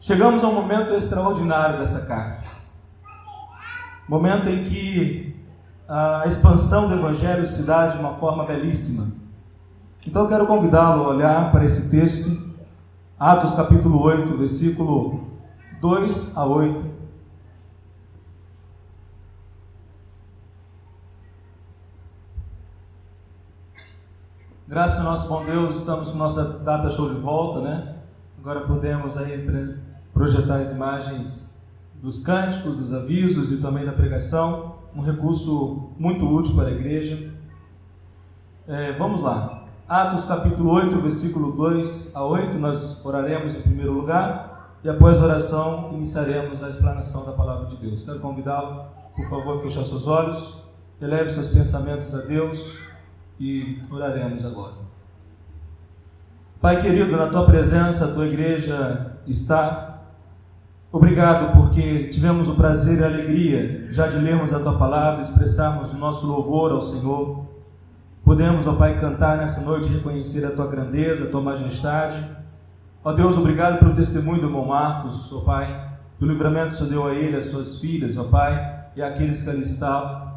Chegamos a um momento extraordinário dessa carta. Momento em que a expansão do Evangelho se dá de uma forma belíssima. Então eu quero convidá-lo a olhar para esse texto, Atos capítulo 8, versículo 2 a 8. Graças ao nosso bom Deus, estamos com nossa data show de volta, né? Agora podemos aí projetar as imagens dos cânticos, dos avisos e também da pregação, um recurso muito útil para a igreja. Vamos lá, Atos capítulo 8, versículo 2 a 8, nós oraremos em primeiro lugar e após a oração iniciaremos a explanação da palavra de Deus. Quero convidá-lo, por favor, a fechar seus olhos, eleve seus pensamentos a Deus e oraremos agora. Pai querido, na Tua presença, a Tua igreja está. Obrigado porque tivemos o prazer e a alegria já de lermos a Tua palavra, expressarmos o nosso louvor ao Senhor. Podemos, ó Pai, cantar nessa noite e reconhecer a Tua grandeza, a Tua majestade. Ó Deus, obrigado pelo testemunho do irmão Marcos, ó Pai, pelo livramento que o Senhor deu a ele, às suas filhas, ó Pai, e àqueles que ali estavam.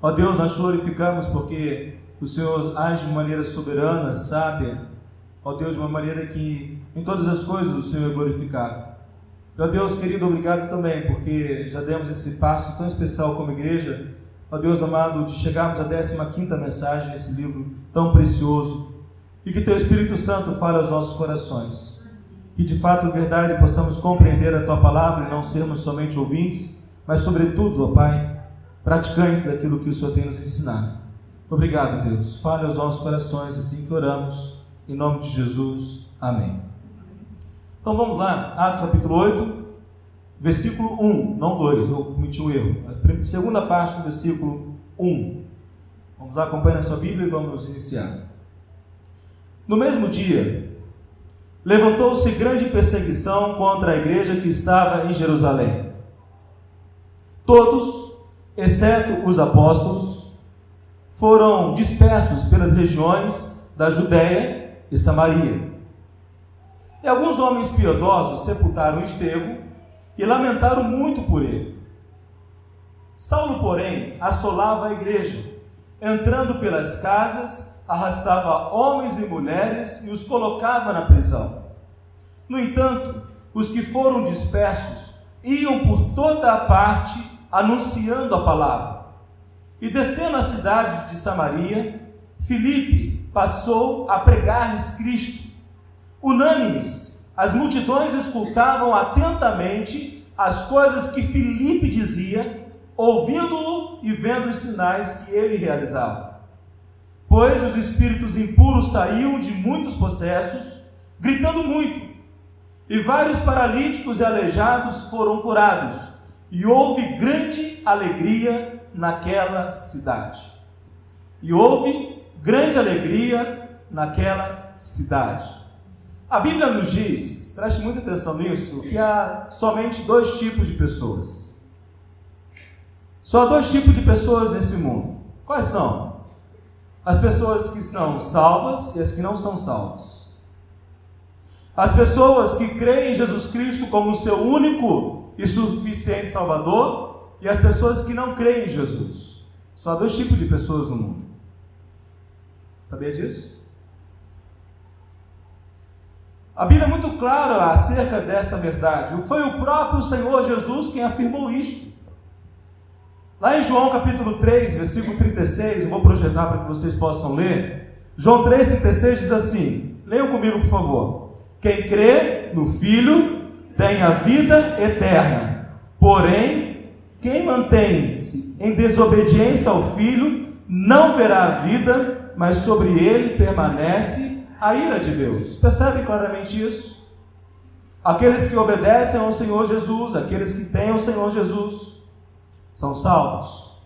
Ó Deus, nós glorificamos porque o Senhor age de maneira soberana, sábia, ó Deus, de uma maneira que em todas as coisas o Senhor é glorificado. Ó Deus querido, obrigado também, porque já demos esse passo tão especial como igreja, ó Deus amado, de chegarmos à 15ª mensagem nesse livro tão precioso, e que Teu Espírito Santo fale aos nossos corações, que de fato, verdade, possamos compreender a Tua palavra e não sermos somente ouvintes, mas sobretudo, ó Pai, praticantes daquilo que o Senhor tem nos ensinado. Obrigado, Deus. Fale aos nossos corações, assim que oramos, em nome de Jesus. Amém. Então vamos lá, Atos capítulo 8, versículo 1, não 2, eu cometi um erro. A segunda parte do versículo 1. Vamos lá, acompanhe a sua Bíblia e vamos iniciar. No mesmo dia, levantou-se grande perseguição contra a igreja que estava em Jerusalém. Todos, exceto os apóstolos, foram dispersos pelas regiões da Judéia e Samaria. E alguns homens piedosos sepultaram Estevão e lamentaram muito por ele. Saulo, porém, assolava a igreja, entrando pelas casas, arrastava homens e mulheres e os colocava na prisão. No entanto, os que foram dispersos iam por toda a parte anunciando a palavra. E descendo a cidade de Samaria, Filipe passou a pregar-lhes Cristo. Unânimes, as multidões escutavam atentamente as coisas que Filipe dizia, ouvindo-o e vendo os sinais que ele realizava. Pois os espíritos impuros saíam de muitos possessos, gritando muito, e vários paralíticos e aleijados foram curados, e houve grande alegria naquela cidade. E houve grande alegria naquela cidade. A Bíblia nos diz, preste muita atenção nisso, que há somente 2 tipos de pessoas. Só há 2 tipos de pessoas nesse mundo. Quais são? As pessoas que são salvas e as que não são salvas. As pessoas que creem em Jesus Cristo como seu único e suficiente Salvador, e as pessoas que não creem em Jesus. Só há 2 tipos de pessoas no mundo. Sabia disso? A Bíblia é muito clara acerca desta verdade. Foi o próprio Senhor Jesus quem afirmou isto. Lá em João capítulo 3, versículo 36, eu vou projetar para que vocês possam ler. João 3,36 diz assim, leiam comigo por favor. Quem crê no Filho tem a vida eterna, porém, quem mantém-se em desobediência ao Filho não verá a vida, mas sobre ele permanece a ira de Deus. Percebe claramente isso? Aqueles que obedecem ao Senhor Jesus, aqueles que têm o Senhor Jesus, são salvos.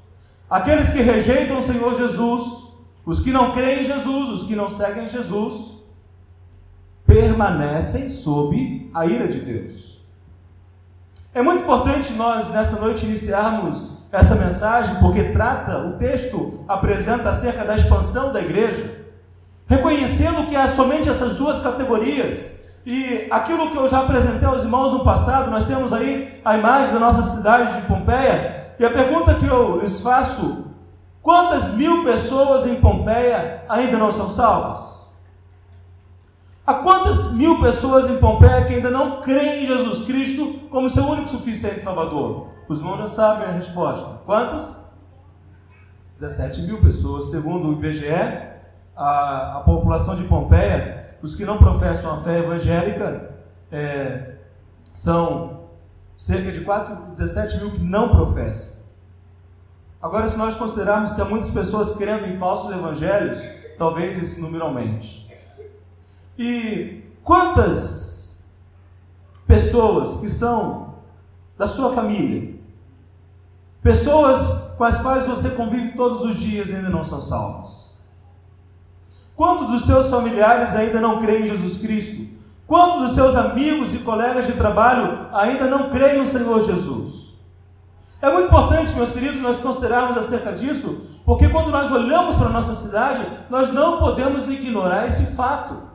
Aqueles que rejeitam o Senhor Jesus, os que não creem em Jesus, os que não seguem Jesus, permanecem sob a ira de Deus. É muito importante nós, nessa noite, iniciarmos essa mensagem, porque o texto apresenta acerca da expansão da igreja, reconhecendo que há somente essas 2 categorias, E aquilo que eu já apresentei aos irmãos no passado, nós temos aí a imagem da nossa cidade de Pompeia, e a pergunta que eu lhes faço: quantas mil pessoas em Pompeia ainda não são salvas? Há quantas mil pessoas em Pompeia que ainda não creem em Jesus Cristo como seu único e suficiente Salvador? Os irmãos já sabem a resposta. Quantas? 17 mil pessoas. Segundo o IBGE, a população de Pompeia, os que não professam a fé evangélica, são cerca de 17 mil que não professam. Agora, se nós considerarmos que há muitas pessoas crendo em falsos evangelhos, talvez esse número aumente. E quantas pessoas que são da sua família, pessoas com as quais você convive todos os dias, ainda não são salvas? Quantos dos seus familiares ainda não creem em Jesus Cristo? Quantos dos seus amigos e colegas de trabalho ainda não creem no Senhor Jesus? É muito importante, meus queridos, nós considerarmos acerca disso, porque quando nós olhamos para a nossa cidade, nós não podemos ignorar esse fato.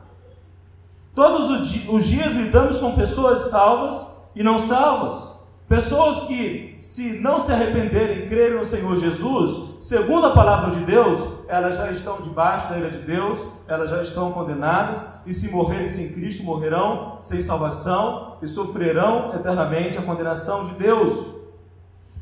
Todos os dias lidamos com pessoas salvas e não salvas. Pessoas que, se não se arrependerem e crerem no Senhor Jesus, segundo a palavra de Deus, elas já estão debaixo da ira de Deus, elas já estão condenadas, e se morrerem sem Cristo, morrerão sem salvação e sofrerão eternamente a condenação de Deus.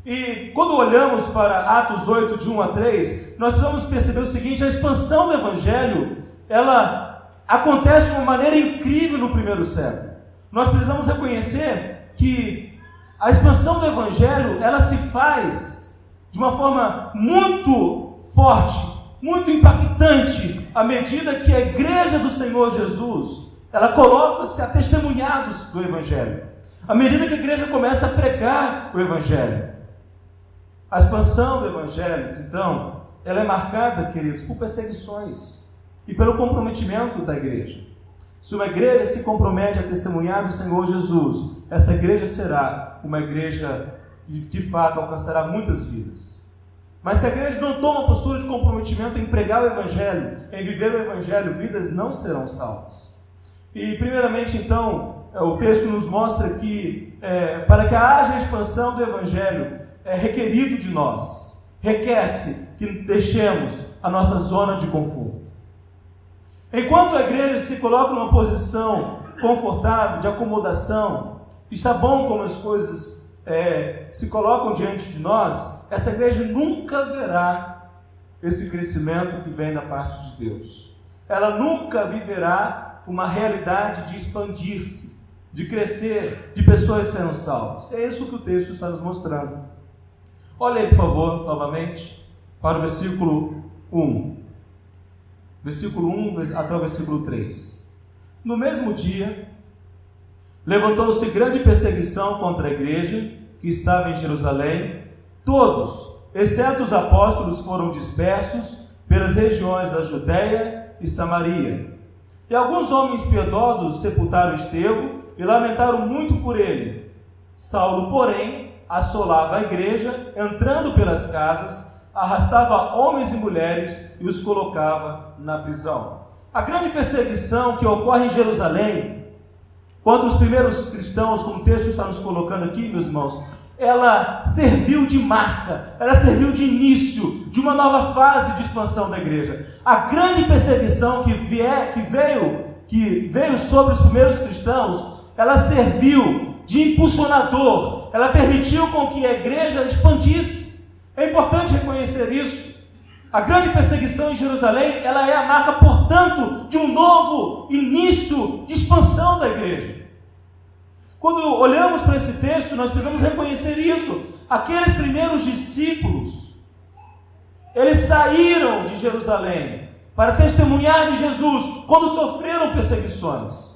E quando olhamos para Atos 8, de 1 a 3, nós precisamos perceber o seguinte: a expansão do Evangelho, ela acontece de uma maneira incrível no primeiro século. Nós precisamos reconhecer que a expansão do Evangelho, ela se faz de uma forma muito forte, muito impactante, à medida que a igreja do Senhor Jesus, ela coloca-se a testemunhados do Evangelho, à medida que a igreja começa a pregar o Evangelho. A expansão do Evangelho, então, ela é marcada, queridos, por perseguições e pelo comprometimento da igreja. Se uma igreja se compromete a testemunhar do Senhor Jesus, essa igreja será uma igreja que de fato alcançará muitas vidas. Mas se a igreja não toma postura de comprometimento em pregar o Evangelho, em viver o Evangelho, vidas não serão salvas. E primeiramente então, o texto nos mostra que para que haja expansão do Evangelho, é requerido de nós, requer-se que deixemos a nossa zona de conforto. Enquanto a igreja se coloca numa posição confortável, de acomodação, está bom como as coisas se colocam diante de nós, essa igreja nunca verá esse crescimento que vem da parte de Deus. Ela nunca viverá uma realidade de expandir-se, de crescer, de pessoas serem salvas. É isso que o texto está nos mostrando. Olha aí, por favor, novamente, para o versículo 1. Versículo 1 até o versículo 3. No mesmo dia, levantou-se grande perseguição contra a igreja que estava em Jerusalém. Todos, exceto os apóstolos, foram dispersos pelas regiões da Judéia e Samaria. E alguns homens piedosos sepultaram Estevão e lamentaram muito por ele. Saulo, porém, assolava a igreja, entrando pelas casas, arrastava homens e mulheres e os colocava na prisão. A grande perseguição que ocorre em Jerusalém, quando os primeiros cristãos, como o texto está nos colocando aqui, meus irmãos, ela serviu de marca, ela serviu de início de uma nova fase de expansão da igreja. A grande perseguição que veio sobre os primeiros cristãos, ela serviu de impulsionador, ela permitiu com que a igreja expandisse. É importante reconhecer isso. A grande perseguição em Jerusalém, ela é a marca, portanto, de um novo início de expansão da igreja. Quando olhamos para esse texto, nós precisamos reconhecer isso. Aqueles primeiros discípulos, eles saíram de Jerusalém para testemunhar de Jesus quando sofreram perseguições.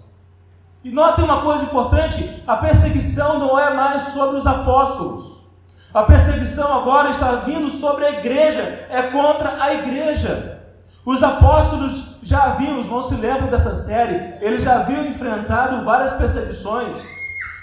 E notem uma coisa importante: a perseguição não é mais sobre os apóstolos. A perseguição agora está vindo sobre a igreja, é contra a igreja. Os apóstolos já haviam, os irmãos se lembram dessa série, eles já haviam enfrentado várias perseguições.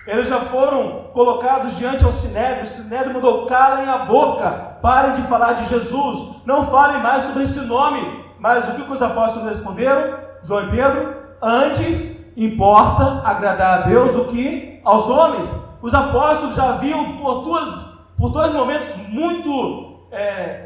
Eles já foram colocados diante ao Sinédrio, o Sinédrio mandou: calem a boca, parem de falar de Jesus, não falem mais sobre esse nome. Mas o que os apóstolos responderam? João e Pedro: antes importa agradar a Deus do que aos homens. Os apóstolos já haviam, por dois momentos muito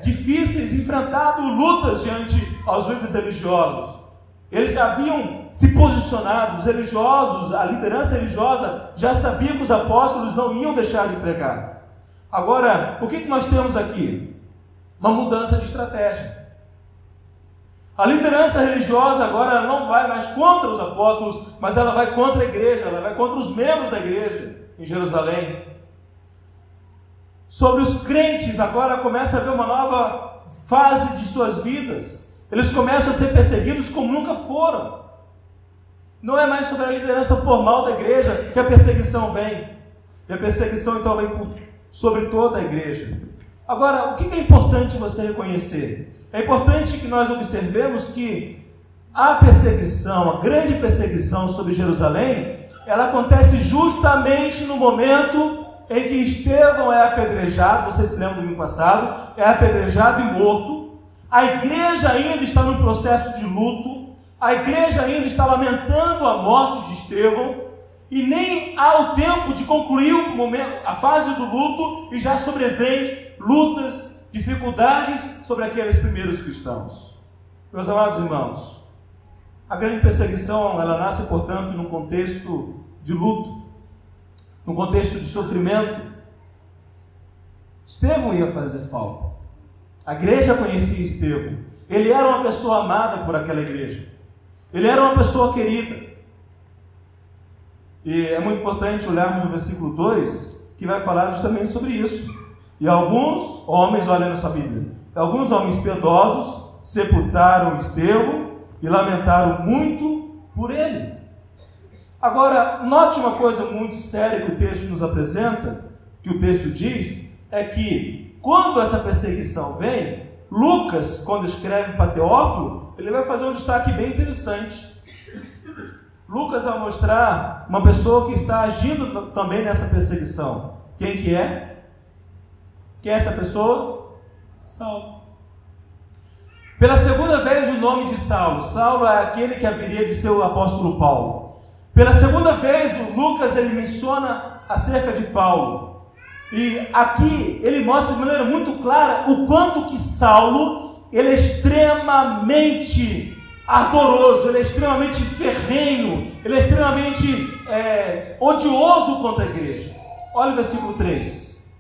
difíceis, enfrentado lutas diante aos líderes religiosos. Eles já haviam se posicionado, os religiosos, a liderança religiosa já sabia que os apóstolos não iam deixar de pregar. Agora, o que nós temos aqui? Uma mudança de estratégia. A liderança religiosa agora não vai mais contra os apóstolos, mas ela vai contra a igreja, ela vai contra os membros da igreja em Jerusalém. Sobre os crentes, agora começa a haver uma nova fase de suas vidas. Eles começam a ser perseguidos como nunca foram. Não é mais sobre a liderança formal da igreja que a perseguição vem. E a perseguição então vem sobre toda a igreja. Agora, o que é importante você reconhecer? É importante que nós observemos que a perseguição, a grande perseguição sobre Jerusalém, ela acontece justamente no momento em que Estevão é apedrejado. Vocês se lembram do domingo passado? É apedrejado e morto. A igreja ainda está num processo de luto, a igreja ainda está lamentando a morte de Estevão, e nem há o tempo de concluir a fase do luto, e já sobrevêm lutas, dificuldades sobre aqueles primeiros cristãos. Meus amados irmãos, a grande perseguição, ela nasce, portanto, num contexto de luto, num contexto de sofrimento. Estevão ia fazer falta. A igreja conhecia Estevão. Ele era uma pessoa amada por aquela igreja. Ele era uma pessoa querida. E é muito importante olharmos no versículo 2, que vai falar justamente sobre isso. E alguns homens, olha na sua Bíblia, alguns homens piedosos sepultaram Estevão e lamentaram muito por ele. Agora, note uma coisa muito séria que o texto nos apresenta, que o texto diz, é que quando essa perseguição vem, Lucas, quando escreve para Teófilo, ele vai fazer um destaque bem interessante. Lucas vai mostrar uma pessoa que está agindo também nessa perseguição. Quem que é? Quem é essa pessoa? Saulo. Pela segunda vez o nome de Saulo. Saulo é aquele que haveria de ser o apóstolo Paulo. Pela segunda vez o Lucas ele menciona acerca de Paulo. E aqui ele mostra de maneira muito clara o quanto que Saulo ele é extremamente ardoroso, ele é extremamente ferrenho, ele é extremamente odioso contra a igreja. Olha o versículo 3.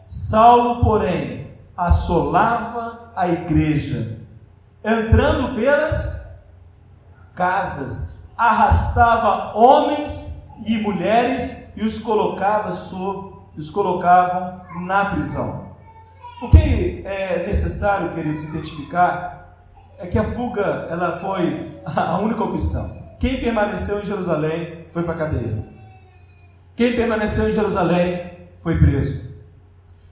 Saulo, porém, assolava a igreja, entrando pelas casas, arrastava homens e mulheres e os colocava na prisão. O que é necessário, queridos, identificar é que a fuga ela foi a única opção. Quem permaneceu em Jerusalém foi para a cadeia. Quem permaneceu em Jerusalém foi preso.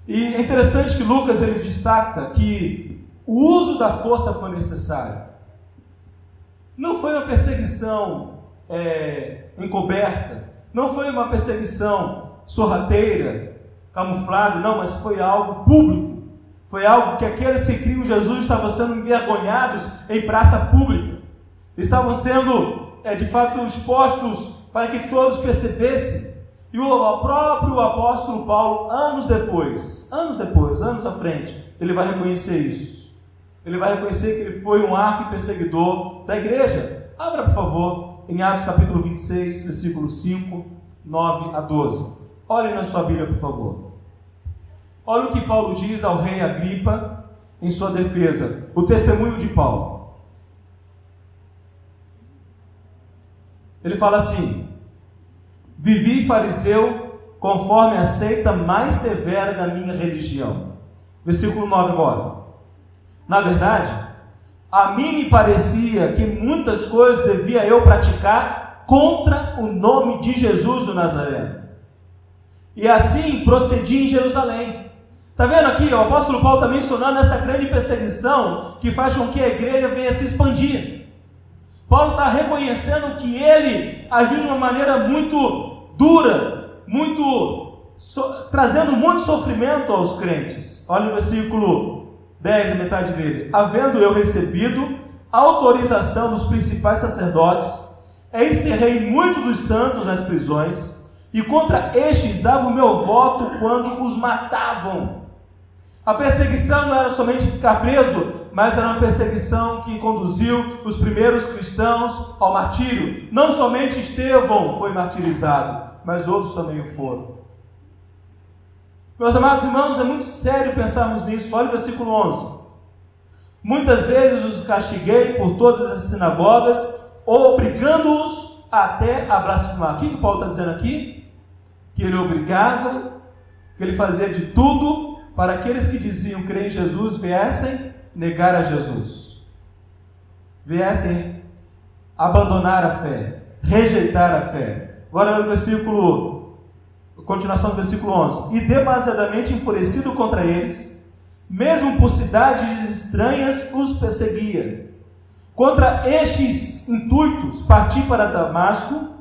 E é interessante que Lucas ele destaca que o uso da força foi necessário. Não foi uma perseguição encoberta, não foi uma perseguição sorrateira, camuflada, não, mas foi algo público. Foi algo que aqueles que criam Jesus estavam sendo envergonhados em praça pública. Estavam sendo, de fato, expostos para que todos percebessem. E o próprio apóstolo Paulo, anos à frente, ele vai reconhecer isso. Ele vai reconhecer que ele foi um arqui-perseguidor da igreja. Abra, por favor, em Atos capítulo 26, versículos 5, 9 a 12. Olhem na sua Bíblia, por favor. Olha o que Paulo diz ao rei Agripa em sua defesa. O testemunho de Paulo. Ele fala assim: vivi fariseu conforme a seita mais severa da minha religião. Versículo 9 agora. Na verdade, a mim me parecia que muitas coisas devia eu praticar contra o nome de Jesus o Nazareno. E assim procedi em Jerusalém. Está vendo aqui? O apóstolo Paulo está mencionando essa grande perseguição que faz com que a igreja venha se expandir. Paulo está reconhecendo que ele agiu de uma maneira muito dura, trazendo muito sofrimento aos crentes. Olha o versículo 10, a metade dele. Havendo eu recebido autorização dos principais sacerdotes, encerrei muito dos santos nas prisões, e contra estes dava o meu voto quando os matavam. A perseguição não era somente ficar preso, mas era uma perseguição que conduziu os primeiros cristãos ao martírio. Não somente Estevão foi martirizado, mas outros também o foram. Meus amados irmãos, é muito sério pensarmos nisso. Olha o versículo 11. Muitas vezes os castiguei por todas as sinagogas, obrigando-os até a blasfemar. O que o Paulo está dizendo aqui? Que ele obrigava, que ele fazia de tudo para aqueles que diziam crer em Jesus viessem negar a Jesus, viessem abandonar a fé, rejeitar a fé. Agora no versículo, continuação do versículo 11. E demasiadamente enfurecido contra eles, mesmo por cidades estranhas os perseguia. Contra estes intuitos parti para Damasco,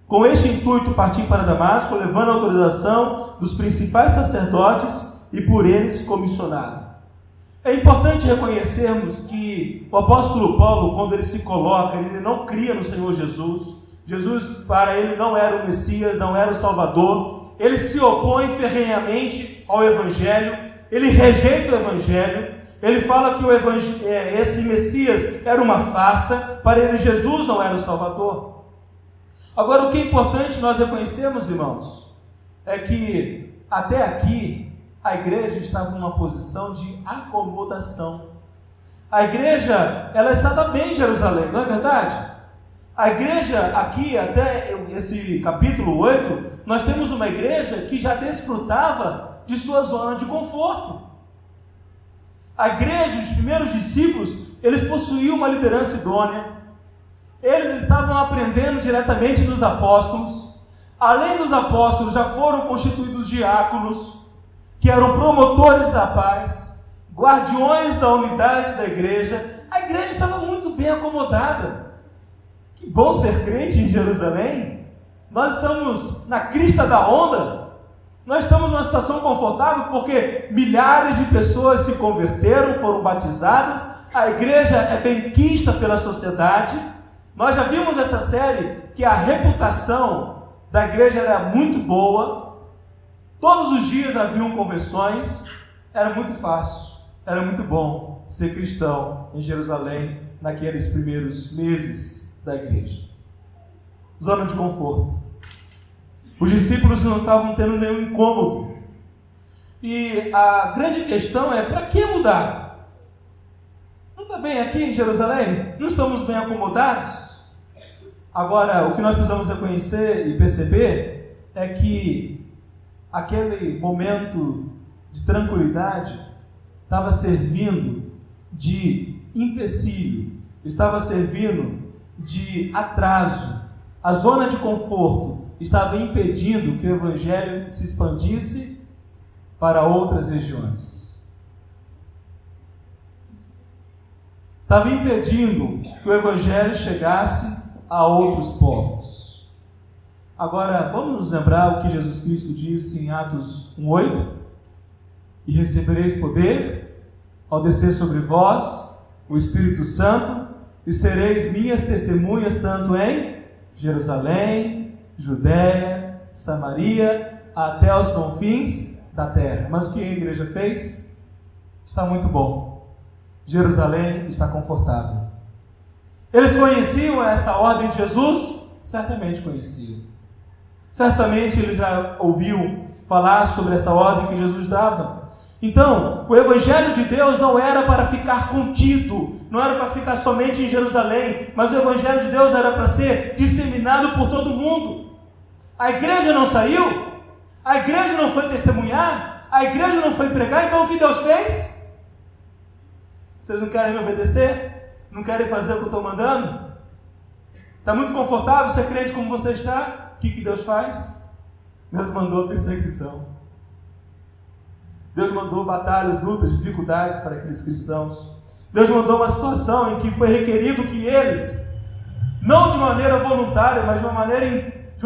com este intuito parti para Damasco, levando a autorização dos principais sacerdotes e por eles comissionado. É importante reconhecermos que o apóstolo Paulo, quando ele se coloca, ele não cria no Senhor Jesus. Jesus, para ele, não era o Messias, não era o Salvador. Ele se opõe ferrenhamente ao Evangelho, ele rejeita o Evangelho, ele fala que esse Messias era uma farsa, para ele Jesus não era o Salvador. Agora, o que é importante nós reconhecermos, irmãos, é que até aqui a igreja estava numa posição de acomodação. A igreja, ela estava bem em Jerusalém, não é verdade? A igreja aqui, até esse capítulo 8, nós temos uma igreja que já desfrutava de sua zona de conforto. A igreja, os primeiros discípulos, eles possuíam uma liderança idônea. Eles estavam aprendendo diretamente dos apóstolos. Além dos apóstolos, já foram constituídos diáconos, que eram promotores da paz, guardiões da unidade da igreja. A igreja estava muito bem acomodada. Que bom ser crente em Jerusalém. Nós estamos na crista da onda. Nós estamos numa situação confortável porque milhares de pessoas se converteram, foram batizadas. A igreja é bem quista pela sociedade. Nós já vimos essa série que a reputação da igreja era muito boa. Todos os dias haviam conversões. Era muito fácil, era muito bom ser cristão em Jerusalém naqueles primeiros meses da igreja. Zona de conforto. Os discípulos não estavam tendo nenhum incômodo. E a grande questão é, para que mudar? Não está bem aqui em Jerusalém? Não estamos bem acomodados? Agora, o que nós precisamos reconhecer e perceber é que aquele momento de tranquilidade estava servindo de empecilho, estava servindo de atraso. A zona de conforto estava impedindo que o Evangelho se expandisse para outras regiões. Estava impedindo que o Evangelho chegasse a outros povos. Agora, vamos nos lembrar o que Jesus Cristo disse em Atos 1:8? E recebereis poder ao descer sobre vós o Espírito Santo, e sereis minhas testemunhas tanto em Jerusalém, Judéia, Samaria, até os confins da terra. Mas o que a igreja fez? Está muito bom. Jerusalém está confortável. Eles conheciam essa ordem de Jesus? Certamente conheciam. Certamente eles já ouviu falar sobre essa ordem que Jesus dava. Então, o Evangelho de Deus não era para ficar contido, não era para ficar somente em Jerusalém, mas o Evangelho de Deus era para ser disseminado por todo mundo. A igreja não saiu, a igreja não foi testemunhar, a igreja não foi pregar, então o que Deus fez? Vocês não querem me obedecer? Não querem fazer o que eu estou mandando? Está muito confortável ser crente como você está? O que Deus faz? Deus mandou perseguição. Deus mandou batalhas, lutas, dificuldades para aqueles cristãos. Deus mandou uma situação em que foi requerido que eles, não de maneira voluntária, mas de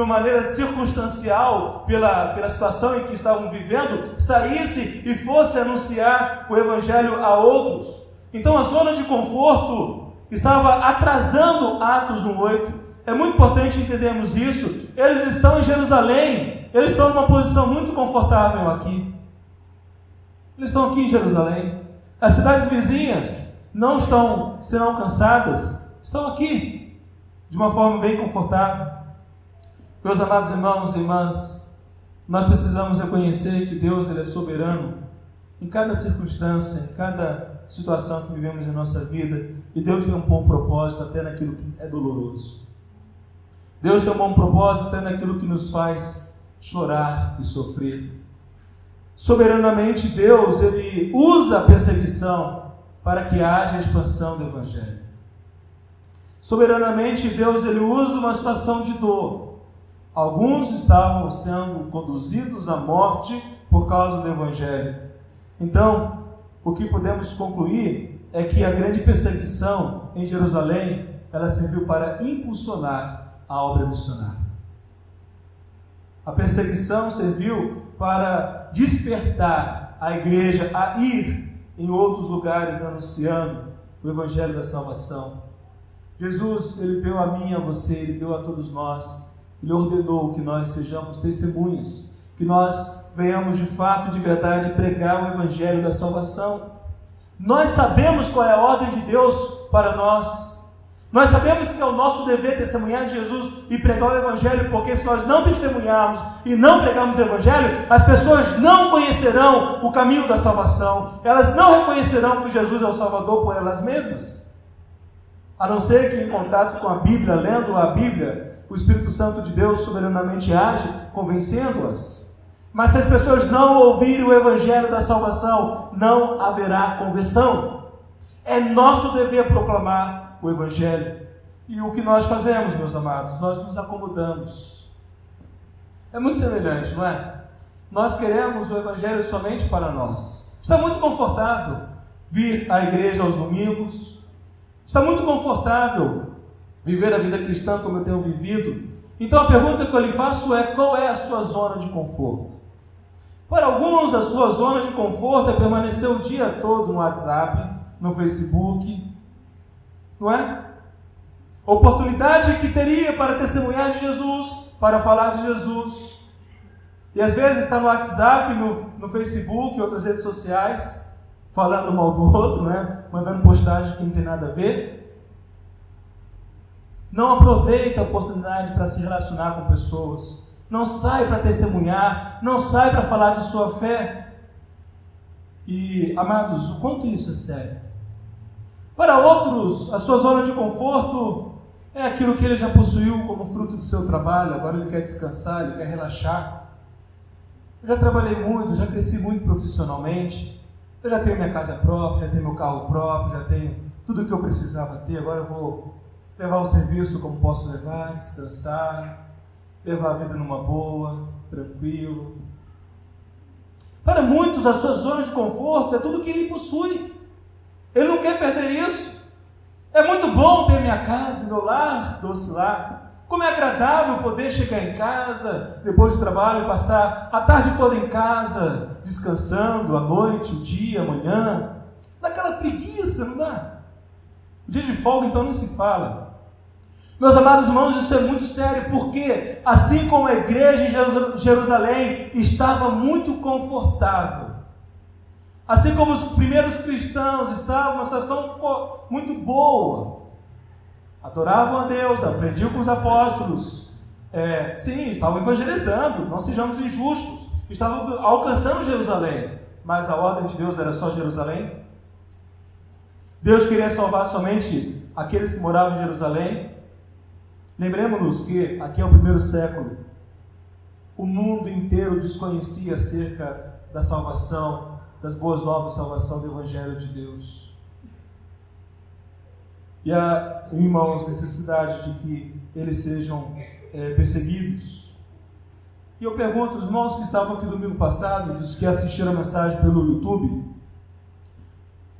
uma maneira circunstancial, pela situação em que estavam vivendo, saísse e fosse anunciar o Evangelho a outros. Então a zona de conforto estava atrasando Atos 1:8, É muito importante entendermos isso. Eles estão em Jerusalém, eles estão numa posição muito confortável aqui. Eles estão aqui em Jerusalém. As cidades vizinhas não estão sendo alcançadas, estão aqui, de uma forma bem confortável. Meus amados irmãos e irmãs, nós precisamos reconhecer que Deus ele é soberano em cada circunstância, em cada situação que vivemos em nossa vida, e Deus tem um bom propósito até naquilo que é doloroso. Deus tem um bom propósito até naquilo que nos faz chorar e sofrer. Soberanamente Deus, ele usa a perseguição para que haja a expansão do Evangelho. Soberanamente Deus, ele usa uma situação de dor. Alguns estavam sendo conduzidos à morte por causa do Evangelho. Então, o que podemos concluir é que a grande perseguição em Jerusalém, ela serviu para impulsionar a obra missionária. A perseguição serviu para despertar a igreja a ir em outros lugares anunciando o Evangelho da salvação. Jesus, ele deu a mim e a você, ele deu a todos nós, ele ordenou que nós sejamos testemunhas, que nós venhamos de fato, de verdade, pregar o Evangelho da salvação. Nós sabemos qual é a ordem de Deus para nós. Nós sabemos que é o nosso dever testemunhar de Jesus e pregar o Evangelho, porque se nós não testemunharmos e não pregarmos o Evangelho, as pessoas não conhecerão o caminho da salvação, elas não reconhecerão que Jesus é o Salvador por elas mesmas, a não ser que em contato com a Bíblia, lendo a Bíblia, o Espírito Santo de Deus soberanamente age, convencendo-as. Mas se as pessoas não ouvirem o Evangelho da salvação, não haverá conversão. É nosso dever proclamar o Evangelho. E o que nós fazemos, meus amados? Nós nos acomodamos. É muito semelhante, não é? Nós queremos o Evangelho somente para nós. Está muito confortável vir à igreja aos domingos. Está muito confortável viver a vida cristã como eu tenho vivido. Então a pergunta que eu lhe faço é: qual é a sua zona de conforto? Para alguns, a sua zona de conforto é permanecer o dia todo no WhatsApp, no Facebook, não é? Oportunidade que teria para testemunhar de Jesus, para falar de Jesus. E às vezes está no WhatsApp, no Facebook e outras redes sociais, falando mal do outro, né? Mandando postagem que não tem nada a ver. Não aproveita a oportunidade para se relacionar com pessoas. Não sai para testemunhar, não sai para falar de sua fé. E, amados, o quanto isso é sério? Para outros, a sua zona de conforto é aquilo que ele já possuiu como fruto do seu trabalho, agora ele quer descansar, ele quer relaxar. Eu já trabalhei muito, já cresci muito profissionalmente, eu já tenho minha casa própria, já tenho meu carro próprio, já tenho tudo o que eu precisava ter, agora eu vou levar o serviço como posso levar, descansar, levar a vida numa boa, tranquilo. Para muitos, a sua zona de conforto é tudo que ele possui. Ele não quer perder isso. É muito bom ter minha casa, meu lar, doce lar. Como é agradável poder chegar em casa, depois do trabalho, passar a tarde toda em casa, descansando, à noite, o dia, amanhã. Dá aquela preguiça, não dá? O dia de folga, então, nem se fala. Meus amados irmãos, isso é muito sério, porque assim como a igreja em Jerusalém estava muito confortável, assim como os primeiros cristãos estavam numa situação muito boa, adoravam a Deus, aprendiam com os apóstolos, sim, estavam evangelizando, não sejamos injustos, estavam alcançando Jerusalém, mas a ordem de Deus era só Jerusalém? Deus queria salvar somente aqueles que moravam em Jerusalém? Lembremos-nos que aqui é o primeiro século, o mundo inteiro desconhecia acerca da salvação, das boas novas, salvação do Evangelho de Deus. E há, irmãos, necessidade de que eles sejam perseguidos. E eu pergunto aos irmãos que estavam aqui domingo passado, os que assistiram a mensagem pelo YouTube,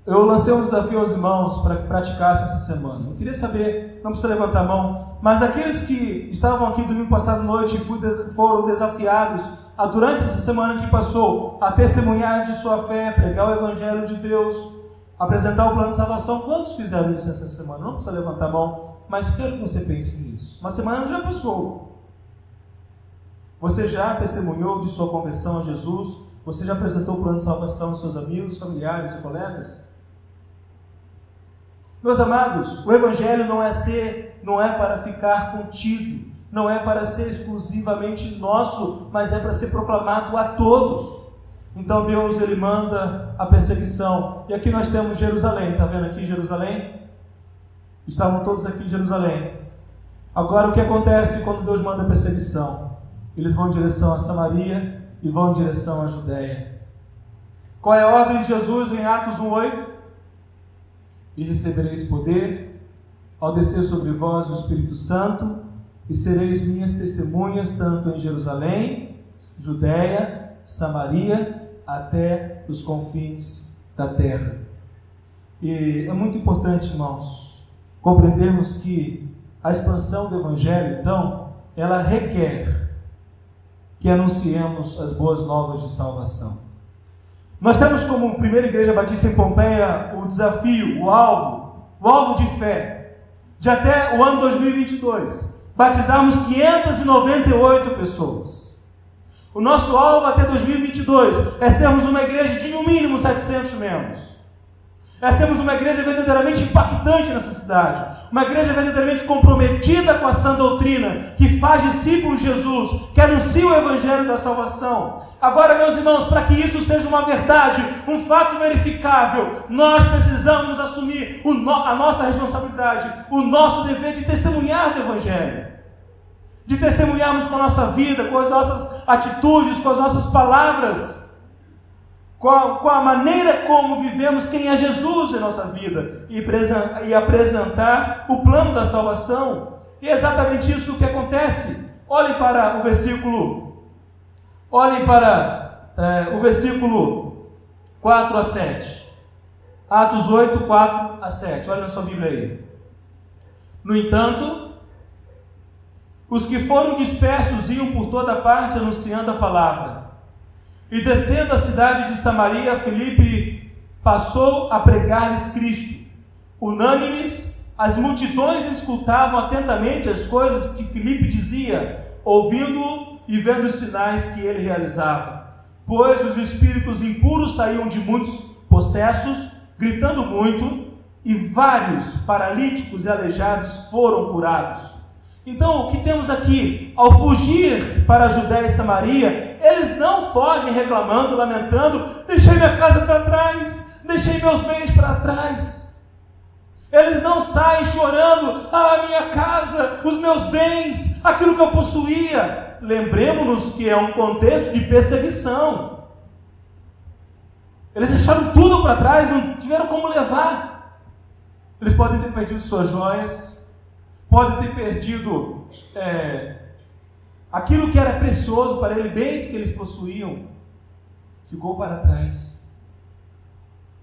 eu lancei um desafio aos irmãos para que praticassem essa semana. Eu queria saber, não precisa levantar a mão, mas aqueles que estavam aqui domingo passado à noite e foram desafiados durante essa semana que passou a testemunhar de sua fé, pregar o Evangelho de Deus, apresentar o plano de salvação, quantos fizeram isso essa semana? Não precisa levantar a mão, mas quero que você pense nisso. Uma semana já passou. Você já testemunhou de sua conversão a Jesus? Você já apresentou o plano de salvação aos seus amigos, familiares e colegas? Meus amados, o Evangelho não é para ficar contido, não é para ser exclusivamente nosso, mas é para ser proclamado a todos. Então Deus, Ele manda a perseguição. E aqui nós temos Jerusalém, está vendo aqui Jerusalém? Estavam todos aqui em Jerusalém. Agora o que acontece quando Deus manda a perseguição? Eles vão em direção a Samaria e vão em direção à Judéia. Qual é a ordem de Jesus em Atos 1:8? E recebereis poder ao descer sobre vós o Espírito Santo, e sereis minhas testemunhas tanto em Jerusalém, Judéia, Samaria, até os confins da terra. E é muito importante, irmãos, compreendermos que a expansão do Evangelho, então, ela requer que anunciemos as boas novas de salvação. Nós temos como primeira igreja batista em Pompeia o desafio, o alvo de fé, de até o ano 2022, batizarmos 598 pessoas. O nosso alvo até 2022 é sermos uma igreja de no mínimo 700 membros. É sermos uma igreja verdadeiramente impactante nessa cidade, uma igreja verdadeiramente comprometida com a sã doutrina, que faz discípulos de Jesus, que anuncia o Evangelho da salvação. Agora, meus irmãos, para que isso seja uma verdade, um fato verificável, nós precisamos assumir a nossa responsabilidade, o nosso dever de testemunhar do Evangelho, de testemunharmos com a nossa vida, com as nossas atitudes, com as nossas palavras, com a maneira como vivemos quem é Jesus em nossa vida, e apresentar o plano da salvação. E é exatamente isso que acontece. Olhem para o versículo 4 a 7. Atos 8, 4 a 7. Olha na sua Bíblia aí. No entanto, os que foram dispersos iam por toda parte anunciando a palavra. E descendo a cidade de Samaria, Filipe passou a pregar-lhes Cristo. Unânimes, as multidões escutavam atentamente as coisas que Filipe dizia, ouvindo e vendo os sinais que ele realizava. Pois os espíritos impuros saíam de muitos possessos, gritando muito, e vários paralíticos e aleijados foram curados. Então, o que temos aqui? Ao fugir para a Judéia e Samaria, eles não fogem reclamando, lamentando, deixei minha casa para trás, deixei meus bens para trás. Eles não saem chorando, a minha casa, os meus bens, aquilo que eu possuía. Lembremos-nos que é um contexto de perseguição. Eles deixaram tudo para trás, não tiveram como levar. Eles podem ter perdido suas joias, podem ter perdido aquilo que era precioso para eles, bens que eles possuíam, ficou para trás.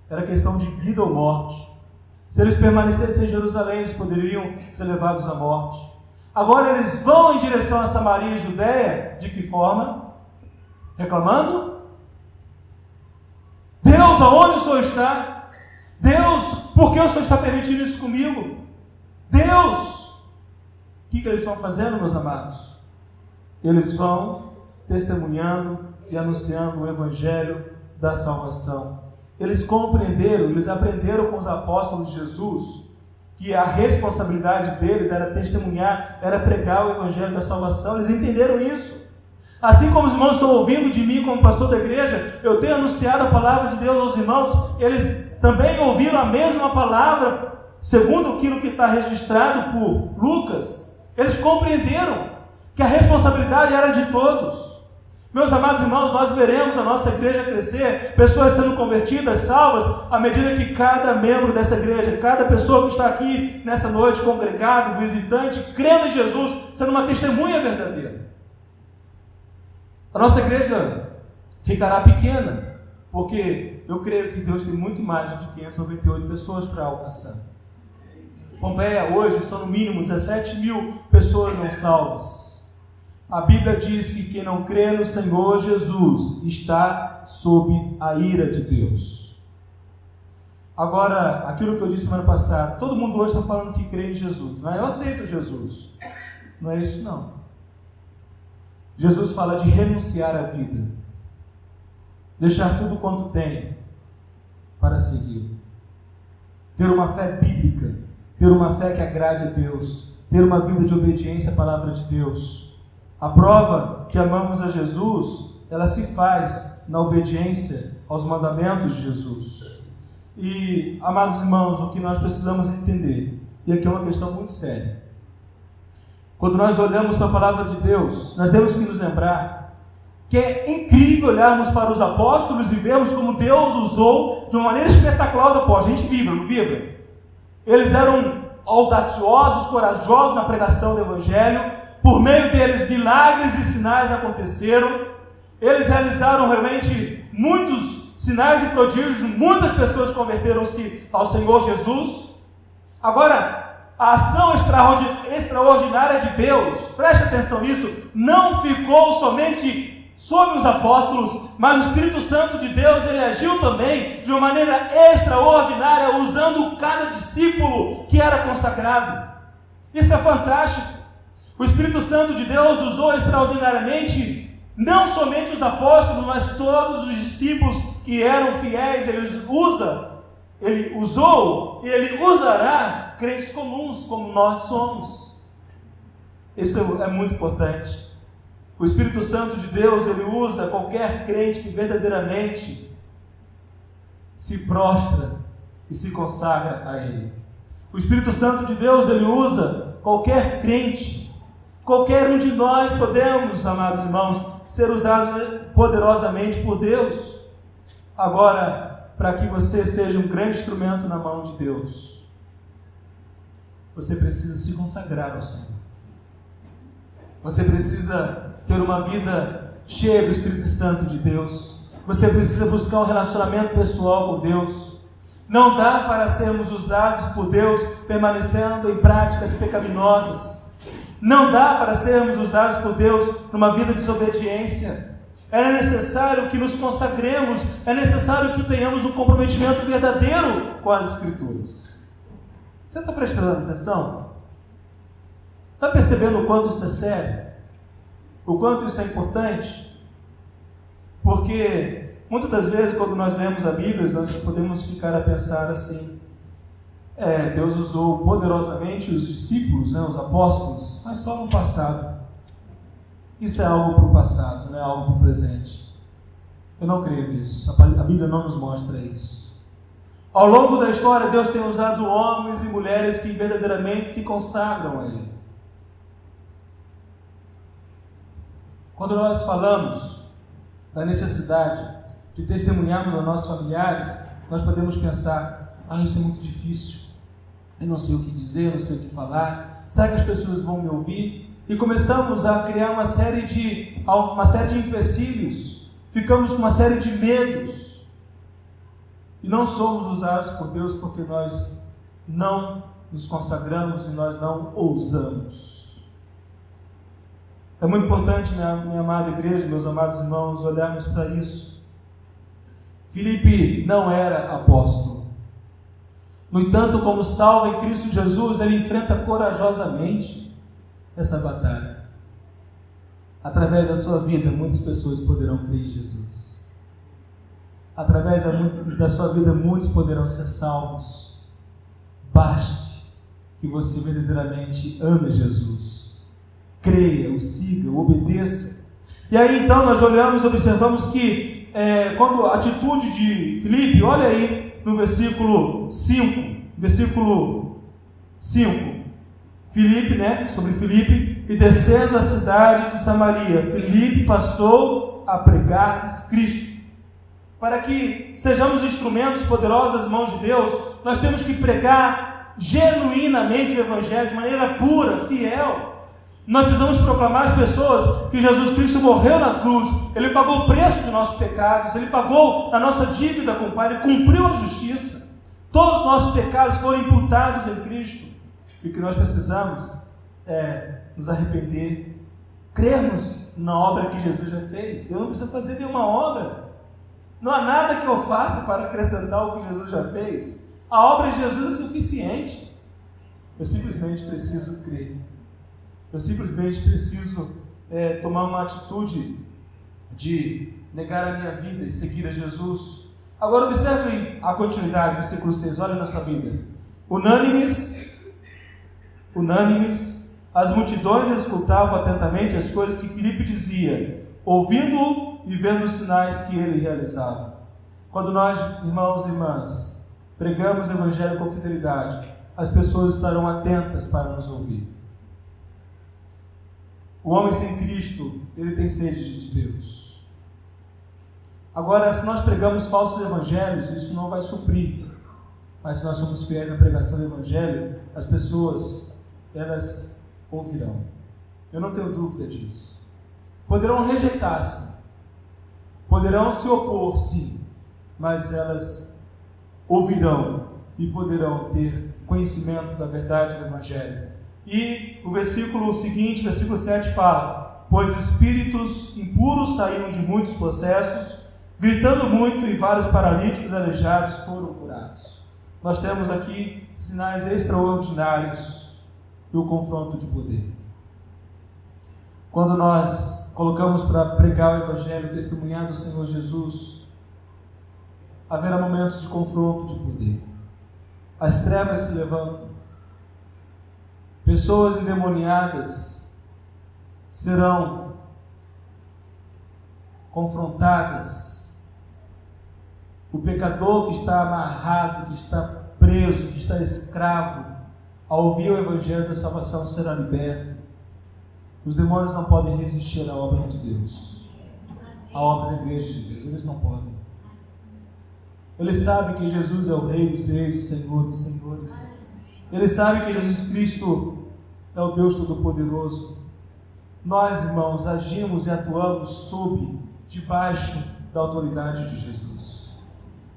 Era questão de vida ou morte. Se eles permanecessem em Jerusalém, eles poderiam ser levados à morte. Agora eles vão em direção a Samaria e Judéia, de que forma? Reclamando? Deus, aonde o Senhor está? Deus, por que o Senhor está permitindo isso comigo? Deus! O que eles estão fazendo, meus amados? Eles vão testemunhando e anunciando o Evangelho da salvação. Eles compreenderam, eles aprenderam com os apóstolos de Jesus que a responsabilidade deles era testemunhar, era pregar o Evangelho da salvação. Eles entenderam isso. Assim como os irmãos estão ouvindo de mim como pastor da igreja, eu tenho anunciado a palavra de Deus aos irmãos, eles também ouviram a mesma palavra, segundo aquilo que está registrado por Lucas. Eles compreenderam que a responsabilidade era de todos. Meus amados irmãos, nós veremos a nossa igreja crescer, pessoas sendo convertidas, salvas, à medida que cada membro dessa igreja, cada pessoa que está aqui nessa noite, congregado, visitante, crendo em Jesus, sendo uma testemunha verdadeira. A nossa igreja ficará pequena, porque eu creio que Deus tem muito mais do que 598 pessoas para alcançar. Pompeia hoje são no mínimo 17 mil pessoas não salvas. A Bíblia diz que quem não crê no Senhor Jesus está sob a ira de Deus. Agora, aquilo que eu disse semana passada, todo mundo hoje está falando que crê em Jesus, não é? Eu aceito Jesus. Não é isso, não. Jesus fala de renunciar à vida, deixar tudo quanto tem para seguir, ter uma fé bíblica, ter uma fé que agrade a Deus, ter uma vida de obediência à palavra de Deus. A prova que amamos a Jesus, ela se faz na obediência aos mandamentos de Jesus. E, amados irmãos, o que nós precisamos entender, e aqui é uma questão muito séria, quando nós olhamos para a palavra de Deus, nós temos que nos lembrar que é incrível olharmos para os apóstolos e vermos como Deus usou de uma maneira espetacular os apóstolos. A gente vibra, não vibra? Eles eram audaciosos, corajosos na pregação do Evangelho. Por meio deles, milagres e sinais aconteceram. Eles realizaram realmente muitos sinais e prodígios. Muitas pessoas converteram-se ao Senhor Jesus. Agora, a ação extraordinária de Deus, preste atenção nisso, não ficou somente sobre os apóstolos, mas o Espírito Santo de Deus, ele agiu também de uma maneira extraordinária, usando cada discípulo que era consagrado. Isso é fantástico. O Espírito Santo de Deus usou extraordinariamente não somente os apóstolos, mas todos os discípulos que eram fiéis. Ele usou e ele usará crentes comuns como nós somos. Isso é muito importante. O Espírito Santo de Deus, ele usa qualquer crente que verdadeiramente se prostra e se consagra a ele. O Espírito Santo de Deus, ele usa qualquer crente. Qualquer um de nós podemos, amados irmãos, ser usados poderosamente por Deus. Agora, para que você seja um grande instrumento na mão de Deus, você precisa se consagrar ao Senhor. Você precisa ter uma vida cheia do Espírito Santo de Deus. Você precisa buscar um relacionamento pessoal com Deus. Não dá para sermos usados por Deus permanecendo em práticas pecaminosas. Não dá para sermos usados por Deus numa vida de desobediência. É necessário que nos consagremos, é necessário que tenhamos um comprometimento verdadeiro com as Escrituras. Você está prestando atenção? Está percebendo o quanto isso é sério? O quanto isso é importante? Porque muitas das vezes, quando nós lemos a Bíblia, nós podemos ficar a pensar assim: Deus usou poderosamente os discípulos, os apóstolos, mas só no passado. Isso é algo para o passado, não é algo para o presente. Eu não creio nisso. A Bíblia não nos mostra isso. Ao longo da história, Deus tem usado homens e mulheres que verdadeiramente se consagram a Ele. Quando nós falamos da necessidade de testemunharmos aos nossos familiares, nós podemos pensar: isso é muito difícil. Eu não sei o que dizer, não sei o que falar. Será que as pessoas vão me ouvir? E começamos a criar uma série de empecilhos. Ficamos com uma série de medos. E não somos usados por Deus porque nós não nos consagramos e nós não ousamos. É muito importante, minha amada igreja, meus amados irmãos, olharmos para isso. Filipe não era apóstolo. No entanto, como salvo em Cristo Jesus, ele enfrenta corajosamente essa batalha. Através da sua vida, muitas pessoas poderão crer em Jesus. Através da sua vida, muitos poderão ser salvos. Baste que você verdadeiramente ame Jesus. Creia, o siga, o obedeça. E aí então nós olhamos e observamos que quando a atitude de Filipe, olha aí no versículo 5, Filipe, sobre Filipe: e descendo a cidade de Samaria, Filipe passou a pregar-lhes Cristo. Para que sejamos instrumentos poderosos nas mãos de Deus, nós temos que pregar genuinamente o Evangelho, de maneira pura, fiel. Nós precisamos proclamar às pessoas que Jesus Cristo morreu na cruz, Ele pagou o preço dos nossos pecados, Ele pagou a nossa dívida com o Pai, Ele cumpriu a justiça. Todos os nossos pecados foram imputados em Cristo. E o que nós precisamos é nos arrepender, crermos na obra que Jesus já fez. Eu não preciso fazer nenhuma obra. Não há nada que eu faça para acrescentar o que Jesus já fez. A obra de Jesus é suficiente. Eu simplesmente preciso crer. Eu simplesmente preciso tomar uma atitude de negar a minha vida e seguir a Jesus. Agora observem a continuidade, versículo 6, olha na sua Bíblia. Unânimes, as multidões escutavam atentamente as coisas que Filipe dizia, ouvindo-o e vendo os sinais que ele realizava. Quando nós, irmãos e irmãs, pregamos o Evangelho com fidelidade, as pessoas estarão atentas para nos ouvir. O homem sem Cristo, ele tem sede de Deus. Agora, se nós pregamos falsos evangelhos, isso não vai suprir. Mas se nós somos fiéis à pregação do Evangelho, as pessoas, elas ouvirão. Eu não tenho dúvida disso. Poderão rejeitar, sim. Poderão se opor, sim. Mas elas ouvirão e poderão ter conhecimento da verdade do Evangelho. E o versículo seguinte, versículo 7 fala: pois espíritos impuros saíram de muitos processos, gritando muito, e vários paralíticos aleijados foram curados. Nós temos aqui sinais extraordinários do confronto de poder. Quando nós colocamos para pregar o Evangelho, testemunhar do Senhor Jesus, haverá momentos de confronto de poder. As trevas se levantam. Pessoas endemoniadas serão confrontadas. O pecador que está amarrado, que está preso, que está escravo, ao ouvir o Evangelho da salvação, será liberto. Os demônios não podem resistir à obra de Deus, à obra da igreja de Deus. Eles não podem. Eles sabem que Jesus é o Rei dos Reis, o Senhor dos Senhores. Eles sabem que Jesus Cristo é o Deus Todo-Poderoso. Nós, irmãos, agimos e atuamos debaixo da autoridade de Jesus.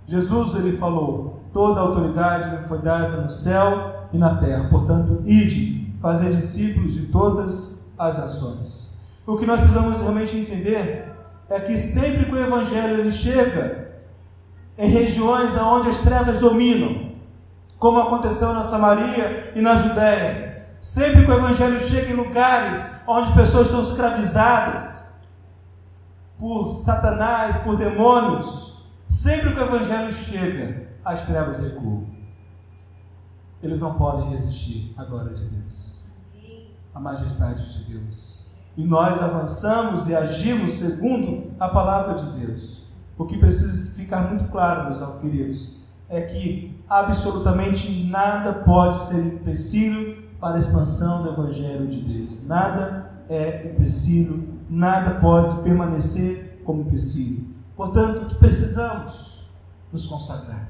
Jesus, ele falou: toda a autoridade me foi dada no céu e na terra. Portanto, ide, fazer discípulos de todas as nações. O que nós precisamos realmente entender é que sempre que o Evangelho ele chega em regiões onde as trevas dominam, como aconteceu na Samaria e na Judéia, sempre que o Evangelho chega em lugares onde as pessoas estão escravizadas por Satanás, por demônios, sempre que o Evangelho chega, as trevas recuam. Eles não podem resistir à glória de Deus, à majestade de Deus. E nós avançamos e agimos segundo a palavra de Deus. O que precisa ficar muito claro, meus queridos, é que absolutamente nada pode ser empecilho para a expansão do Evangelho de Deus. Nada é empecilho, nada pode permanecer como empecilho. Portanto, o que precisamos? Nos consagrar.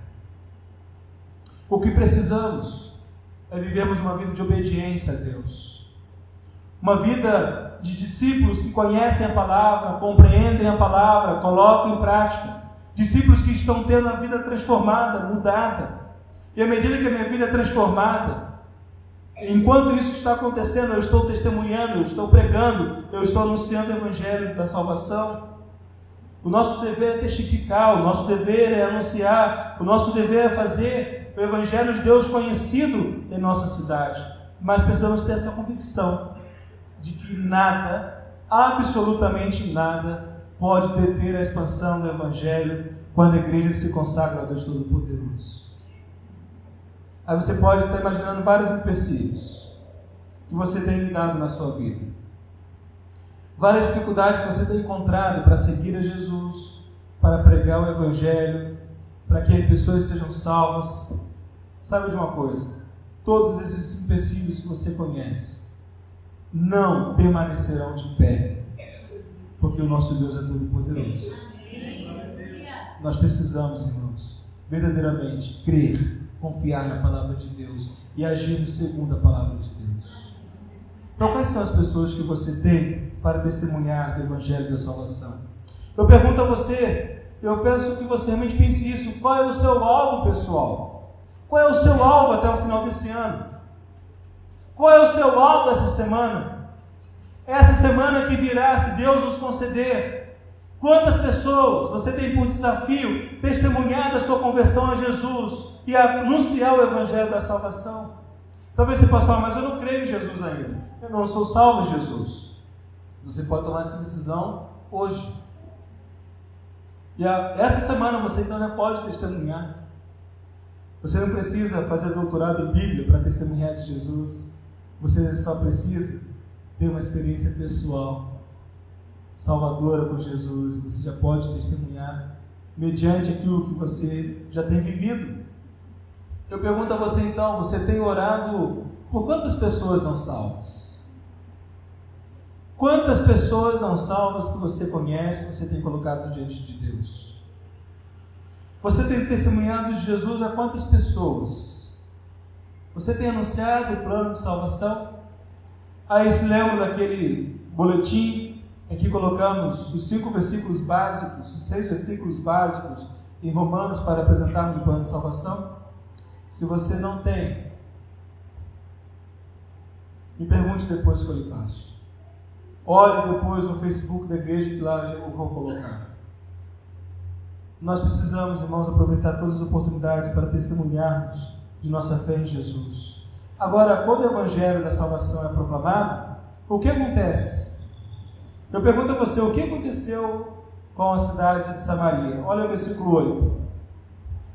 O que precisamos é vivermos uma vida de obediência a Deus. Uma vida de discípulos que conhecem a palavra, compreendem a palavra, colocam em prática. Discípulos que estão tendo a vida transformada, mudada. E à medida que a minha vida é transformada, enquanto isso está acontecendo, eu estou testemunhando, eu estou pregando, eu estou anunciando o Evangelho da salvação. O nosso dever é testificar, o nosso dever é anunciar, o nosso dever é fazer o Evangelho de Deus conhecido em nossa cidade. Mas precisamos ter essa convicção de que nada, absolutamente nada, pode deter a expansão do Evangelho quando a igreja se consagra a Deus Todo-Poderoso. Aí você pode estar imaginando vários empecilhos que você tem lidado na sua vida. Várias dificuldades que você tem encontrado para seguir a Jesus, para pregar o Evangelho, para que as pessoas sejam salvas. Sabe de uma coisa? Todos esses empecilhos que você conhece não permanecerão de pé, porque o nosso Deus é todo-poderoso. Nós precisamos, irmãos, verdadeiramente crer, confiar na palavra de Deus e agirmos segundo a palavra de Deus. Então, quais são as pessoas que você tem para testemunhar do Evangelho da salvação? Eu pergunto a você, eu peço que você realmente pense isso: qual é o seu alvo pessoal? Qual é o seu alvo até o final desse ano? Qual é o seu alvo essa semana? Essa semana que virá, se Deus nos conceder, Quantas pessoas você tem por desafio testemunhar da sua conversão a Jesus e anunciar o Evangelho da salvação? Talvez você possa falar, mas eu não creio em Jesus ainda. Eu não sou salvo em Jesus. Você pode tomar essa decisão hoje. E essa semana você então já pode testemunhar. Você não precisa fazer doutorado em Bíblia para testemunhar de Jesus. Você só precisa ter uma experiência pessoal, salvadora com Jesus. Você já pode testemunhar mediante aquilo que você já tem vivido. Eu pergunto a você então, você tem orado por quantas pessoas não salvas? Quantas pessoas não salvas que você conhece, você tem colocado diante de Deus? Você tem testemunhado de Jesus a quantas pessoas? Você tem anunciado o plano de salvação? Aí se lembra daquele boletim em que colocamos os 5 versículos básicos, os 6 versículos básicos em Romanos para apresentarmos o plano de salvação? Se você não tem, me pergunte depois que eu lhe passo. Olhe depois no Facebook da igreja que lá eu vou colocar. Nós precisamos, irmãos, aproveitar todas as oportunidades para testemunharmos de nossa fé em Jesus. Agora, quando o Evangelho da salvação é proclamado, o que acontece? Eu pergunto a você, o que aconteceu com a cidade de Samaria? Olha o versículo 8.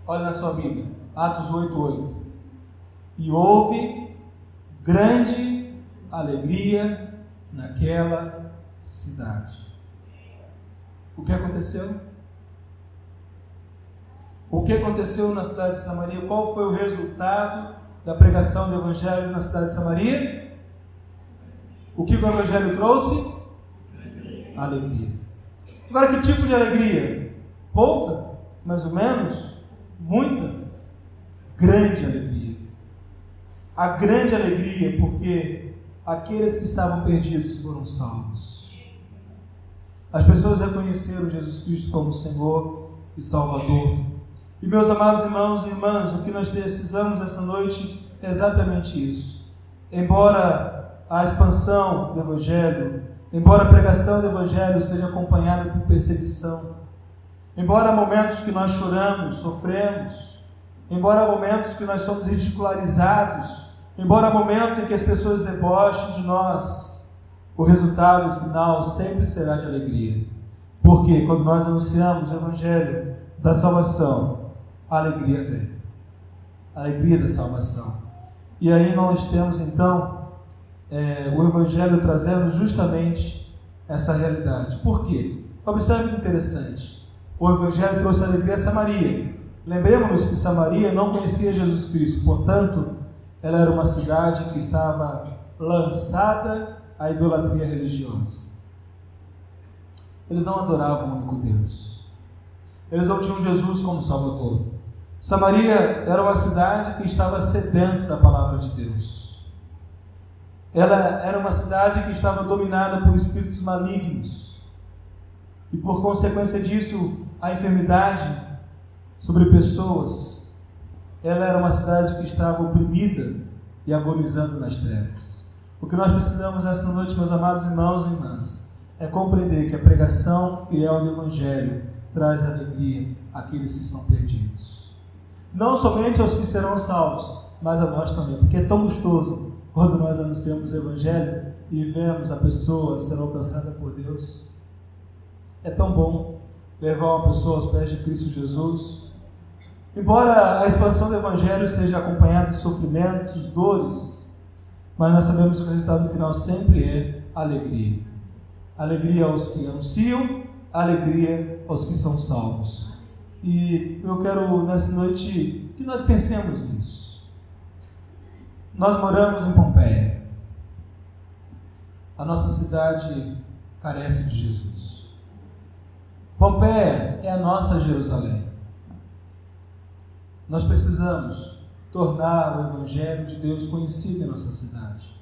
Olha na sua Bíblia, Atos 8:8. E houve grande alegria naquela cidade. O que aconteceu? O que aconteceu na cidade de Samaria? Qual foi o resultado da pregação do Evangelho na cidade de Samaria? O que o Evangelho trouxe? Alegria. Agora, que tipo de alegria? Pouca? Mais ou menos? Muita? Grande alegria. A grande alegria porque aqueles que estavam perdidos foram salvos. As pessoas reconheceram Jesus Cristo como Senhor e Salvador. E meus amados irmãos e irmãs, o que nós precisamos essa noite é exatamente isso. Embora a expansão do Evangelho, embora a pregação do Evangelho seja acompanhada por perseguição, embora há momentos que nós choramos, sofremos, embora há momentos que nós somos ridicularizados, embora há momentos em que as pessoas debochem de nós, o resultado final sempre será de alegria. Porque quando nós anunciamos o Evangelho da salvação, a alegria vem. A alegria da salvação. E aí nós temos então o Evangelho trazendo justamente essa realidade. Por quê? Observe que interessante. O Evangelho trouxe alegria a Samaria. Lembremos-nos que Samaria não conhecia Jesus Cristo, portanto, ela era uma cidade que estava lançada à idolatria religiosa. Eles não adoravam o único Deus. Eles não tinham Jesus como Salvador. Samaria era uma cidade que estava sedenta da palavra de Deus. Ela era uma cidade que estava dominada por espíritos malignos. E por consequência disso, a enfermidade sobre pessoas. Ela era uma cidade que estava oprimida e agonizando nas trevas. O que nós precisamos essa noite, meus amados irmãos e irmãs, é compreender que a pregação fiel do Evangelho traz alegria àqueles que estão perdidos. Não somente aos que serão salvos, mas a nós também, porque é tão gostoso quando nós anunciamos o Evangelho e vemos a pessoa ser alcançada por Deus. É tão bom levar uma pessoa aos pés de Cristo Jesus. Embora a expansão do Evangelho seja acompanhada de sofrimentos, dores, mas nós sabemos que o resultado final sempre é alegria. Alegria aos que anunciam, alegria aos que são salvos. E eu quero nessa noite que nós pensemos nisso. Nós moramos em Pompeia. A nossa cidade carece de Jesus. Pompeia é a nossa Jerusalém. Nós precisamos tornar o Evangelho de Deus conhecido em nossa cidade.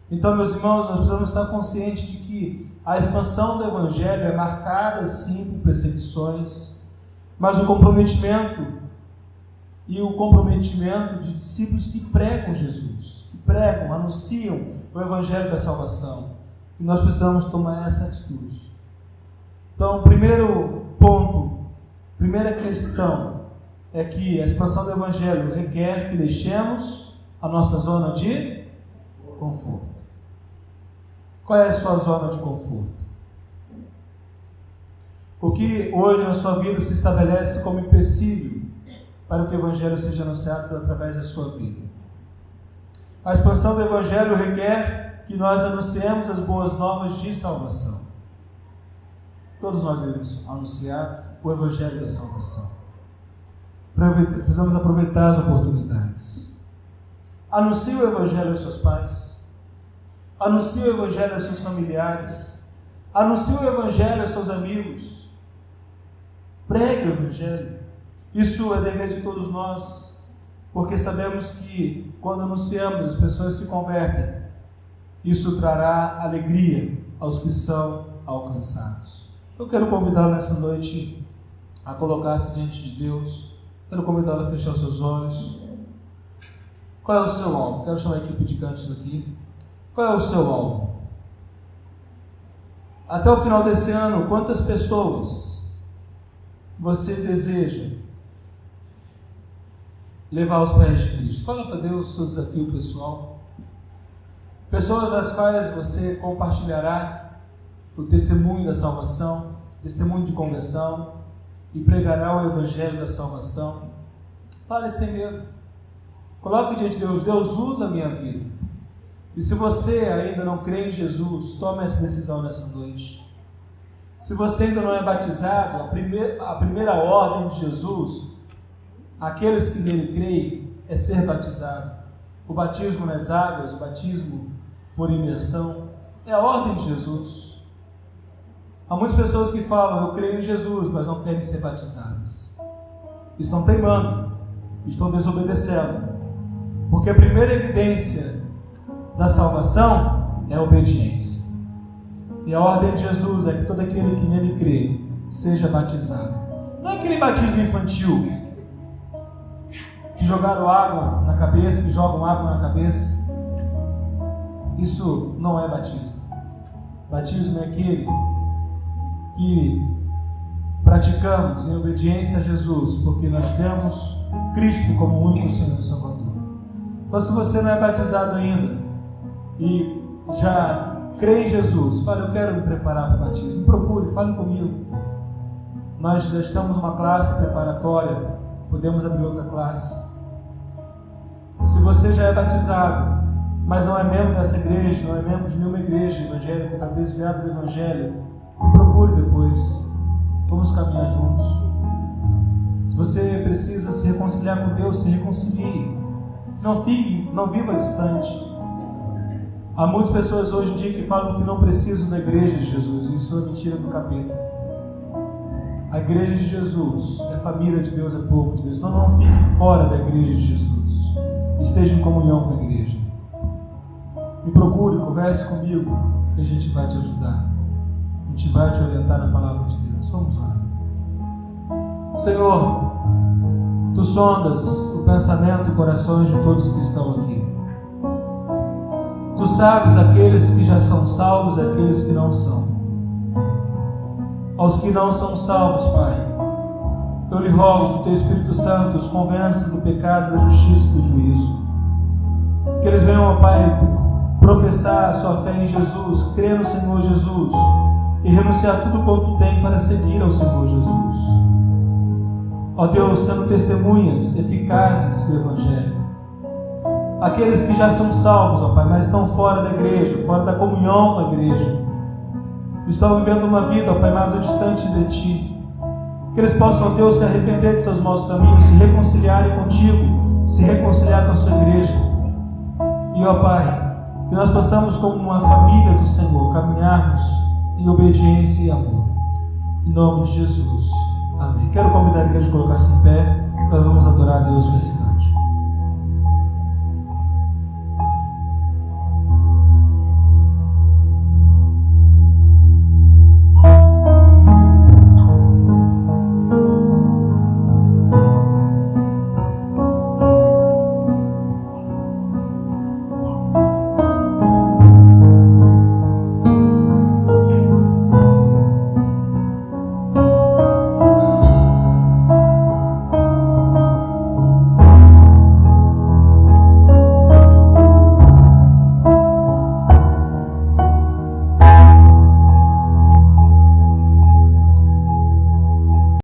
Então, meus irmãos, nós precisamos estar conscientes de que a expansão do Evangelho é marcada sim por perseguições, mas o comprometimento de discípulos que pregam Jesus, que pregam, anunciam o Evangelho da salvação. E nós precisamos tomar essa atitude. Então, primeiro ponto, primeira questão é que a expansão do Evangelho requer que deixemos a nossa zona de conforto. Qual é a sua zona de conforto? O que hoje na sua vida se estabelece como empecilho para que o Evangelho seja anunciado através da sua vida? A expansão do Evangelho requer que nós anunciemos as boas novas de salvação. Todos nós devemos anunciar o Evangelho da salvação. Precisamos aproveitar as oportunidades. Anuncie o Evangelho aos seus pais. Anuncie o Evangelho aos seus familiares. Anuncie o Evangelho aos seus amigos. Pregue o Evangelho. Isso é dever de todos nós, porque sabemos que quando anunciamos, as pessoas se convertem. Isso trará alegria aos que são alcançados. Eu quero convidá-lo nessa noite a colocar-se diante de Deus. Quero convidá-lo a fechar os seus olhos. Qual é o seu alvo? Quero chamar a equipe de cantos aqui. Qual é o seu alvo? Até o final desse ano, quantas pessoas você deseja levar aos pés de Cristo? Fala para Deus o seu desafio pessoal. Pessoas às quais você compartilhará o testemunho da salvação, testemunho de conversão, e pregará o Evangelho da salvação. Fale sem medo. Coloque diante de Deus: Deus, usa a minha vida. E se você ainda não crê em Jesus, tome essa decisão nessa noite. Se você ainda não é batizado, a primeira ordem de Jesus, aqueles que nele creem, é ser batizado. O batismo nas águas, o batismo por imersão, é a ordem de Jesus. Há muitas pessoas que falam: eu creio em Jesus, mas não querem ser batizadas. Estão teimando, estão desobedecendo, porque a primeira evidência da salvação é a obediência. E a ordem de Jesus é que todo aquele que nele crê seja batizado. Não é aquele batismo infantil que jogaram água na cabeça, que jogam água na cabeça. Isso não é batismo. Batismo é aquele que praticamos em obediência a Jesus, porque nós temos Cristo como o único Senhor e Salvador. Então, se você não é batizado ainda e já crê em Jesus, fale: eu quero me preparar para o batismo. Me procure, fale comigo. Nós já estamos numa classe preparatória, podemos abrir outra classe. Se você já é batizado, mas não é membro dessa igreja, não é membro de nenhuma igreja evangélica, está desviado do Evangelho, me procure depois. Vamos caminhar juntos. Se você precisa se reconciliar com Deus, se reconcilie. Não viva distante. Há muitas pessoas hoje em dia que falam que não precisam da igreja de Jesus. Isso é mentira do capeta. A igreja de Jesus é família de Deus, é povo de Deus. Então não fique fora da igreja de Jesus. Esteja em comunhão com a igreja. Me procure, converse comigo, que a gente vai te ajudar. A gente vai te orientar na palavra de Deus. Vamos lá. Senhor, Tu sondas o pensamento e corações de todos que estão aqui. Tu sabes aqueles que já são salvos e aqueles que não são. Aos que não são salvos, Pai, eu lhe rogo que Teu Espírito Santo os convença do pecado, da justiça e do juízo. Que eles venham, ó Pai, professar a sua fé em Jesus, crer no Senhor Jesus e renunciar tudo quanto tem para seguir ao Senhor Jesus. Ó Deus, sendo testemunhas eficazes do Evangelho. Aqueles que já são salvos, ó Pai, mas estão fora da igreja, fora da comunhão com a igreja, estão vivendo uma vida, ó Pai, mais distante de Ti. Que eles possam, ó Deus, se arrepender de seus maus caminhos, se reconciliarem contigo, se reconciliar com a sua igreja. E, ó Pai, que nós possamos, como uma família do Senhor, caminharmos em obediência e amor. Em nome de Jesus. Amém. Quero convidar a igreja a colocar-se em pé. Nós vamos adorar a Deus com esse canto.